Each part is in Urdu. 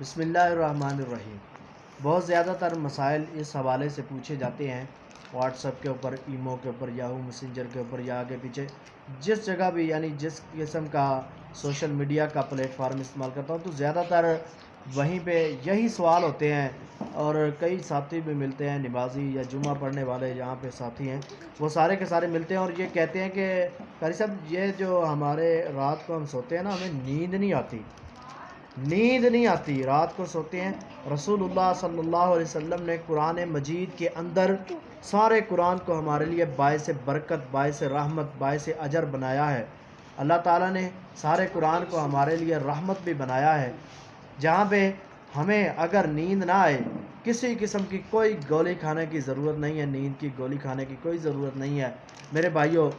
بسم اللہ الرحمن الرحیم۔ بہت زیادہ تر مسائل اس حوالے سے پوچھے جاتے ہیں واٹس ایپ کے اوپر، ایمو کے اوپر، یاہو میسنجر کے اوپر، یا آگے پیچھے جس جگہ بھی، یعنی جس قسم کا سوشل میڈیا کا پلیٹ فارم استعمال کرتا ہوں تو زیادہ تر وہیں پہ یہی سوال ہوتے ہیں، اور کئی ساتھی بھی ملتے ہیں نمازی یا جمعہ پڑھنے والے جہاں پہ ساتھی ہیں، وہ سارے کے سارے ملتے ہیں اور یہ کہتے ہیں کہ قاری صاحب یہ جو ہمارے رات کو ہم سوتے ہیں نا، ہمیں نیند نہیں آتی، رات کو سوتے ہیں۔ رسول اللہ صلی اللہ علیہ وسلم نے قرآن مجید کے اندر سارے قرآن کو ہمارے لیے باعث برکت، باعث رحمت، باعث اجر بنایا ہے۔ اللہ تعالیٰ نے سارے قرآن کو ہمارے لیے رحمت بھی بنایا ہے، جہاں پہ ہمیں اگر نیند نہ آئے، کسی قسم کی کوئی گولی کھانے کی ضرورت نہیں ہے، نیند کی گولی کھانے کی کوئی ضرورت نہیں ہے میرے بھائیوں۔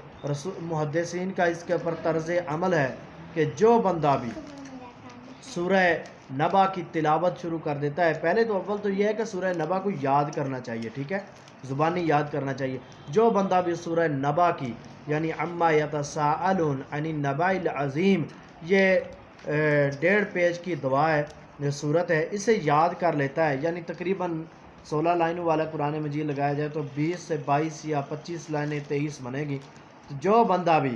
محدثین کا اس کے اوپر طرز عمل ہے کہ جو بندہ بھی سورہ نبا کی تلاوت شروع کر دیتا ہے، پہلے تو اول تو یہ ہے کہ سورہ نبا کو یاد کرنا چاہیے، ٹھیک ہے، زبانی یاد کرنا چاہیے۔ جو بندہ بھی سورہ نبا کی، یعنی عما یتساءلون عن النبأ العظیم، یہ 1.5 پیج کی دعا ہے، یہ صورت ہے، اسے یاد کر لیتا ہے، یعنی تقریباً 16 لائنوں والا قرآن مجید لگایا جائے تو 20 سے 22 یا 25 لائنیں 23 بنے گی۔ تو جو بندہ بھی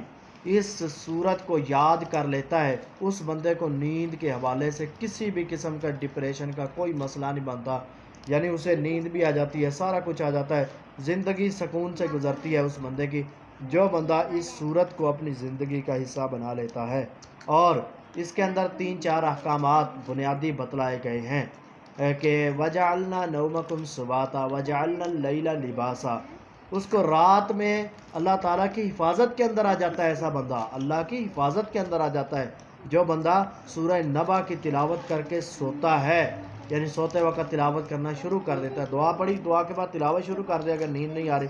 اس صورت کو یاد کر لیتا ہے، اس بندے کو نیند کے حوالے سے کسی بھی قسم کا ڈپریشن کا کوئی مسئلہ نہیں بنتا، یعنی اسے نیند بھی آ جاتی ہے، سارا کچھ آ جاتا ہے، زندگی سکون سے گزرتی ہے اس بندے کی، جو بندہ اس صورت کو اپنی زندگی کا حصہ بنا لیتا ہے۔ اور اس کے اندر 3-4 احکامات بنیادی بتلائے گئے ہیں کہ وَجَعَلْنَا نَوْمَكُمْ سُبَاتًا وَجَعَلْنَا اللَّيْلَ لِبَاسًا۔ اس کو رات میں اللہ تعالیٰ کی حفاظت کے اندر آ جاتا ہے، ایسا بندہ اللہ کی حفاظت کے اندر آ جاتا ہے جو بندہ سورہ نبا کی تلاوت کر کے سوتا ہے، یعنی سوتے وقت تلاوت کرنا شروع کر دیتا ہے، دعا پڑھی، دعا کے بعد تلاوت شروع کر دے اگر نیند نہیں آ رہی۔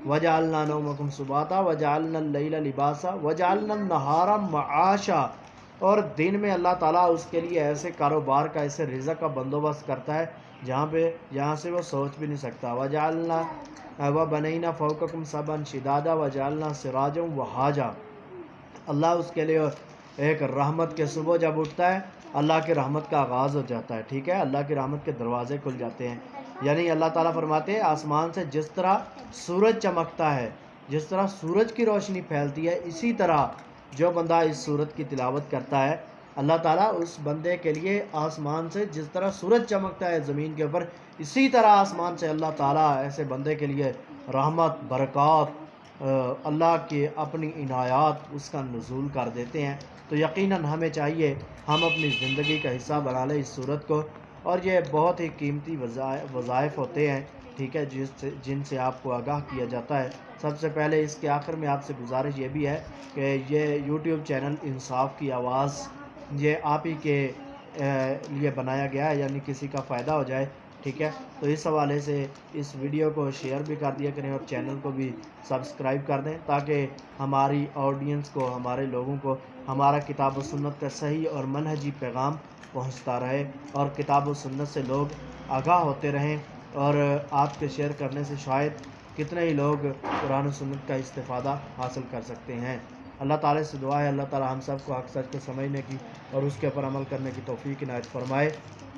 وَجَعَلْنَا نَوْمَكُمْ سُبَاتًا وَجَعَلْنَا اللَّيْلَ لِبَاسًا وَجَعَلْنَا النَّهَارَ مَعَاشًا۔ اور دن میں اللہ تعالیٰ اس کے لیے ایسے کاروبار کا، ایسے رزق کا بندوبست کرتا ہے جہاں سے وہ سوچ بھی نہیں سکتا۔ وَجَعَلْنَا وَبَنَيْنَا فَوْقَكُمْ سَبْعًا شِدَادًا وَجَعَلْنَا سِرَاجًا وَهَّاجًا۔ اللہ اس کے لیے ایک رحمت کے صبح جب اٹھتا ہے، اللہ کی رحمت کا آغاز ہو جاتا ہے، ٹھیک ہے، اللہ کی رحمت کے دروازے کھل جاتے ہیں، یعنی اللہ تعالیٰ فرماتے ہیں آسمان سے جس طرح سورج چمکتا ہے، جس طرح سورج کی روشنی پھیلتی ہے، اسی طرح جو بندہ اس سورت کی تلاوت کرتا ہے، اللہ تعالیٰ اس بندے کے لیے آسمان سے جس طرح سورج چمکتا ہے زمین کے اوپر، اسی طرح آسمان سے اللہ تعالیٰ ایسے بندے کے لیے رحمت، برکات، اللہ کی اپنی عنایات اس کا نزول کر دیتے ہیں۔ تو یقیناً ہمیں چاہیے ہم اپنی زندگی کا حصہ بنا لیں اس صورت کو، اور یہ بہت ہی قیمتی وظائف ہوتے ہیں، ٹھیک ہے، جن سے آپ کو آگاہ کیا جاتا ہے۔ سب سے پہلے اس کے آخر میں آپ سے گزارش یہ بھی ہے کہ یہ یوٹیوب چینل انصاف کی آواز یہ آپ ہی کے لیے بنایا گیا ہے، یعنی کسی کا فائدہ ہو جائے، ٹھیک ہے، تو اس حوالے سے اس ویڈیو کو شیئر بھی کر دیا کریں اور چینل کو بھی سبسکرائب کر دیں، تاکہ ہماری آڈینس کو، ہمارے لوگوں کو ہمارا کتاب و سنت کا صحیح اور منہجی پیغام پہنچتا رہے، اور کتاب و سنت سے لوگ آگاہ ہوتے رہیں، اور آپ کے شیئر کرنے سے شاید کتنے ہی لوگ قرآن و سنت کا استفادہ حاصل کر سکتے ہیں۔ اللہ تعالیٰ سے دعا ہے اللہ تعالیٰ ہم سب کو حق سچ کو سمجھنے کی اور اس کے اوپر عمل کرنے کی توفیق عنایت فرمائے۔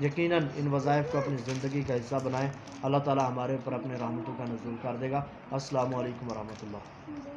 یقیناً ان وظائف کو اپنی زندگی کا حصہ بنائیں، اللہ تعالیٰ ہمارے اوپر اپنے رحمتوں کا نزول کر دے گا۔ السلام علیکم ورحمۃ اللہ۔